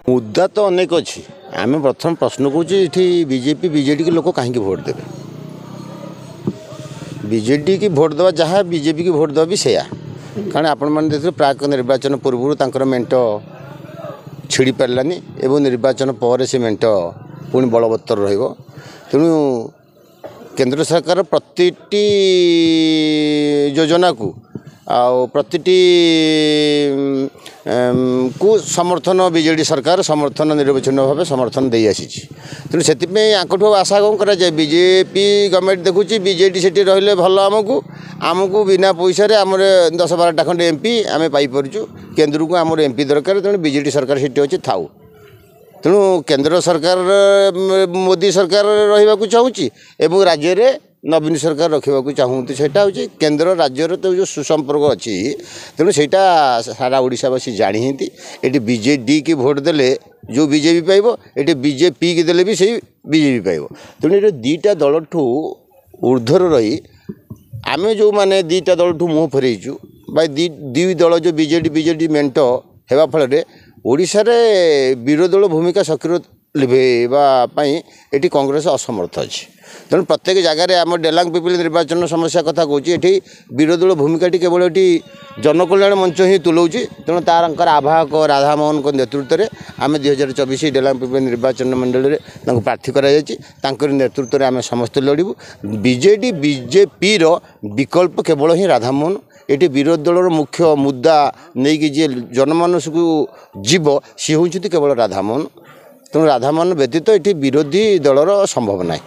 मुद्दा तो अनेक अच्छी आम प्रथम प्रश्न कौची बीजेपी बीजेडी के लोक कहीं भोट देवे बीजेडी की भोट देवा जहाँ बीजेपी की भोट देवा भी सैया कारण आपण मैंने देखिए प्राक निर्वाचन पूर्व मेंट छिड़ी पारानी एवं निर्वाचन पर से मेंट पुणी बलवत्तर रेणु केंद्र सरकार प्रतिटी योजना को प्रतिटी को समर्थन बीजेडी सरकार समर्थन निर्वाचन भाव समर्थन दे आसी तेणु से आंकठू आशा कौन कराए बीजेपी गवर्नमेंट देखुची बीजेडी से रही भल आमको बिना पैसा आम 10-12टा खंडे एमपी आम पाइपरचु केन्द्र को आम एमपी दरकार तेणु बीजेडी सरकार से अच्छे थाऊ तेणु केंद्र सरकार मोदी सरकार रही चाहूँगी एवं राज्य में नवीन सरकार रखा चाहूँगी से केन्द्र राज्यर तो जो सुसंपर्क अच्छी तेणु सेटा सारा ओडावासी जाणी ये बीजेडी की भोट देले जो बीजेपी पाइब ये बीजेपी की देले भी सही बीजेपी पाइब तेणु ये दीटा दल ठू ऊर्ध्वर रही आम जो मैंने दीटा दल ठू मुँह फेरईचु दी दल जो बीजेडी मेंट होगा फल ओडिशा रे विरोधी दल भूमिका सक्रिय लिभेवाई ये कांग्रेस असमर्थ अच्छी तेणु प्रत्येक जगह आम डेलांग पिपिल निर्वाचन समस्या कथा कौच ये विरोधी दल भूमिका केवल ये जनकल्याण मंच ही तुलाऊँच तेणु तार आवाहक राधामोहन नेतृत्व में आम 2024 डेलांग पिपिल निर्वाचन मंडल में प्रार्थी कर नेतृत्व में आम समस्त लड़ू बीजेडी बीजेपी विकल्प केवल ही राधामोहन ये विरोधी दल मुख्य मुद्दा नहीं कि जी जनमानस को जीव सी हूँ केवल राधामोहन तेणु राधामोहन व्यतीत ये विरोधी दलर संभव ना।